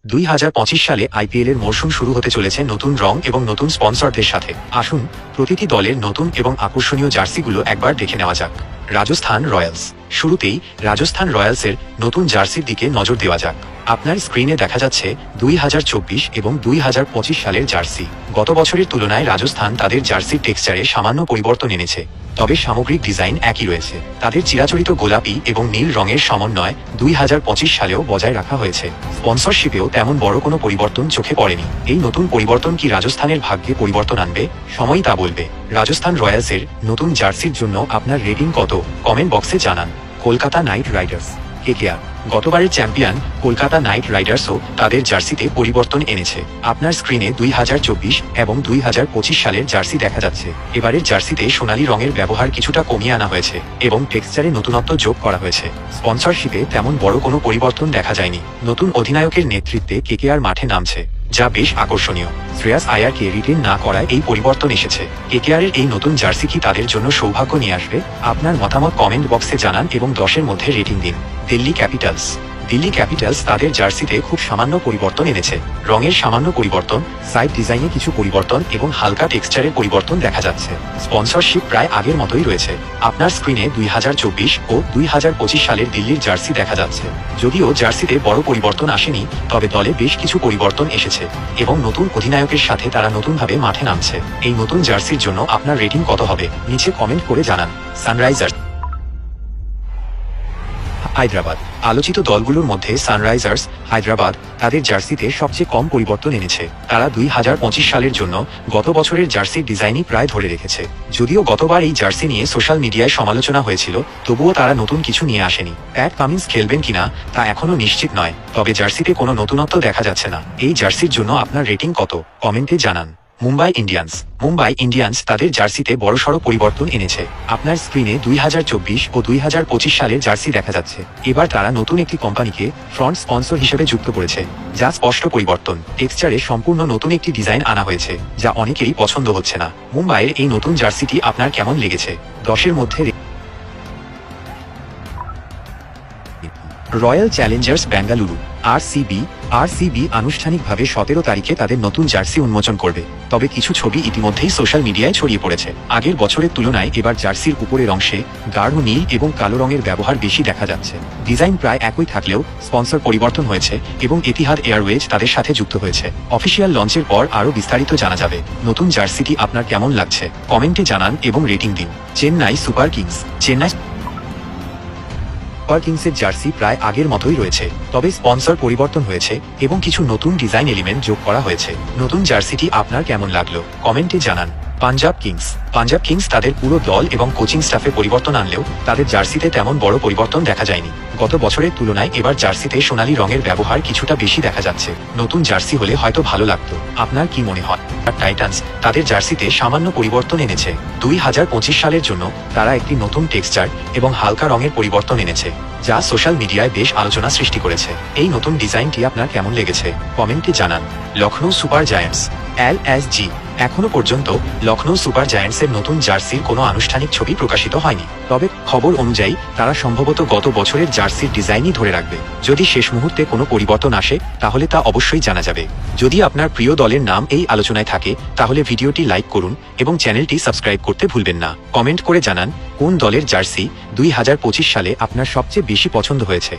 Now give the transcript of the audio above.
2025 সালে আইপিএল এর মরশুম শুরু হতে চলেছে নতুন রং এবং নতুন স্পন্সরদের সাথে। আসুন প্রতিটি দলের নতুন এবং আকর্ষণীয় জার্সিগুলো একবার দেখে নেওয়া যাক। রাজস্থান রয়্যালস। শুরুতেই রাজস্থান রয়্যালসের নতুন জার্সির দিকে নজর দেওয়া যাক। আপনার স্ক্রিনে দেখা যাচ্ছে 2024 এবং 2025 সালের জার্সি। গত বছরের তুলনায় রাজস্থান তাদের জার্সির টেক্সচারে সামান্য পরিবর্তন এনেছে, তবে সামগ্রিক ডিজাইন একই রয়েছে। তাদের চিরাচরিত গোলাপি এবং নীল রঙের সমন্বয় 2025 সালেও বজায় রাখা হয়েছে। স্পন্সরশিপেও তেমন বড় কোনো পরিবর্তন চোখে পড়েনি। এই নতুন পরিবর্তন কি রাজস্থানের ভাগ্যে পরিবর্তন আনবে? সময়ই তা বলবে। রাজস্থান রয়্যালসের নতুন জার্সির জন্য আপনার রেটিং কত? কমেন্ট বক্সে জানান। Kolkata night Riders. কেকেআর। গতবারের চ্যাম্পিয়ন কলকাতা নাইট রাইডার্সও তাদের জার্সিতে পরিবর্তন এনেছে। আপনার স্ক্রিনে 2024 এবং 2025 সালের জার্সি দেখা যাচ্ছে। এবারের জার্সিতে সোনালী রঙের ব্যবহার কিছুটা কমিয়ে আনা হয়েছে এবং টেক্সচারে নতুনত্ব যোগ করা হয়েছে। স্পন্সরশিপে তেমন বড় কোনো পরিবর্তন দেখা যায়নি। নতুন অধিনায়কের নেতৃত্বে কেকেআর মাঠে নামছে, যা বেশ আকর্ষণীয়। শ্রেয়াস আয়ারকে রিটেন না করায় এই পরিবর্তন এসেছে। কেকেআরের এই নতুন জার্সি কি তাদের জন্য সৌভাগ্য নিয়ে আসবে? আপনার মতামত কমেন্ট বক্সে জানান এবং 10-এর মধ্যে রেটিং দিন। দিল্লি ক্যাপিটালস। দিল্লি ক্যাপিটালস তাদের জার্সিতে খুব সামান্য পরিবর্তন এনেছে। রঙের সামান্য পরিবর্তন, সাইড ডিজাইনে কিছু পরিবর্তন এবং হালকা টেক্সচারের পরিবর্তন দেখা যাচ্ছে। স্পন্সরশিপ প্রায় আগের মতোই রয়েছে। আপনার স্ক্রিনে 2024 ও 2025 সালের দিল্লির জার্সি দেখা যাচ্ছে। যদিও জার্সিতে বড় পরিবর্তন আসেনি, তবে দলে বেশ কিছু পরিবর্তন এসেছে এবং নতুন অধিনায়কের সাথে তারা নতুনভাবে মাঠে নামছে। এই নতুন জার্সির জন্য আপনার রেটিং কত হবে? নিচে কমেন্ট করে জানান। সানরাইজার্স হায়দ্রাবাদ। আলোচিত দলগুলোর মধ্যে সানরাইজার্স হায়দ্রাবাদ তাদের জার্সিতে সবচেয়ে কম পরিবর্তন এনেছে। তারা 2025 সালের জন্য গত বছরের জার্সির ডিজাইনই প্রায় ধরে রেখেছে। যদিও গতবার এই জার্সি নিয়ে সোশ্যাল মিডিয়ায় সমালোচনা হয়েছিল, তবুও তারা নতুন কিছু নিয়ে আসেনি। প্যাট কামিন্স খেলবেন কিনা তা এখনও নিশ্চিত নয়, তবে জার্সিতে কোনো নতুনত্ব দেখা যাচ্ছে না। এই জার্সির জন্য আপনার রেটিং কত? কমেন্টে জানান। মুম্বাই ইন্ডিয়ান্স। মুম্বাই ইন্ডিয়ান্স তাদের জার্সিতে বড়সড় পরিবর্তন এনেছে। আপনার স্ক্রিনে 2024 ও 2025 সালের জার্সি দেখা যাচ্ছে। এবার তারা নতুন একটি কোম্পানিকে ফ্রন্ট স্পন্সর হিসেবে যুক্ত করেছে, যা স্পষ্ট পরিবর্তন। টেক্সচারে সম্পূর্ণ নতুন একটি ডিজাইন আনা হয়েছে, যা অনেকেরই পছন্দ হচ্ছে না। মুম্বাইয়ের এই নতুন জার্সিটি আপনার কেমন লেগেছে? 10-এর মধ্যে। রয়্যাল চ্যালেঞ্জার্স বেঙ্গালুরু আরসিবি আনুষ্ঠানিকভাবে 17 তারিখে তাদের নতুন জার্সি উন্মোচন করবে। তবে কিছু ছবি ইতিমধ্যেই সোশ্যাল মিডিয়ায় ছড়িয়ে পড়েছে। আগের বছরের তুলনায় এবার জার্সির উপরের অংশে গাঢ় নীল এবং কালো রঙের ব্যবহার বেশি দেখা যাচ্ছে। ডিজাইন প্রায় একই থাকলেও স্পন্সর পরিবর্তন হয়েছে এবং এতিহাদ এয়ারওয়েজ তাদের সাথে যুক্ত হয়েছে। অফিসিয়াল লঞ্চের পর আরও বিস্তারিত জানা যাবে। নতুন জার্সিটি আপনার কেমন লাগছে? কমেন্টে জানান এবং রেটিং দিন। Chennai super kings. Chennai super কিংসের জার্সি প্রায় আগের মতোই রয়েছে, তবে স্পন্সর পরিবর্তন হয়েছে এবং কিছু নতুন ডিজাইন এলিমেন্ট যোগ করা হয়েছে। নতুন জার্সিটি আপনার কেমন লাগলো? কমেন্টে জানান। পাঞ্জাব কিংস। পাঞ্জাব কিংস তাদের পুরো দল এবং কোচিং স্টাফে পরিবর্তন আনলেও তাদের জার্সিতে তেমন বড় পরিবর্তন দেখা যায়নি। গত বছরের তুলনায় এবার জার্সিতে সোনালী রঙের ব্যবহার কিছুটা বেশি দেখা যাচ্ছে। নতুন জার্সি হলে হয়তো ভালো লাগতো। আপনার কি মনে হয়? টাইটান্স তাদের জার্সিতে সামান্য পরিবর্তন এনেছে। 2025 সালের জন্য তারা একটি নতুন টেক্সচার এবং হালকা রঙের পরিবর্তন এনেছে, যা সোশ্যাল মিডিয়ায় বেশ আলোচনা সৃষ্টি করেছে। এই নতুন ডিজাইনটি আপনার কেমন লেগেছে? কমেন্টে জানান। Lucknow super giants LSG. এখনো পর্যন্ত লখনৌ সুপার জায়ান্টসের নতুন জার্সির কোনো আনুষ্ঠানিক ছবি প্রকাশিত হয়নি, তবে খবর অনুযায়ী তারা সম্ভবত গত বছরের জার্সির ডিজাইনই ধরে রাখবে। যদি শেষ মুহূর্তে কোনো পরিবর্তন আসে তাহলে তা অবশ্যই জানা যাবে। যদি আপনার প্রিয় দলের নাম এই আলোচনায় থাকে তাহলে ভিডিওটি লাইক করুন এবং চ্যানেলটি সাবস্ক্রাইব করতে ভুলবেন না। কমেন্ট করে জানান কোন দলের জার্সি 2025 সালে আপনার সবচেয়ে বেশি পছন্দ হয়েছে।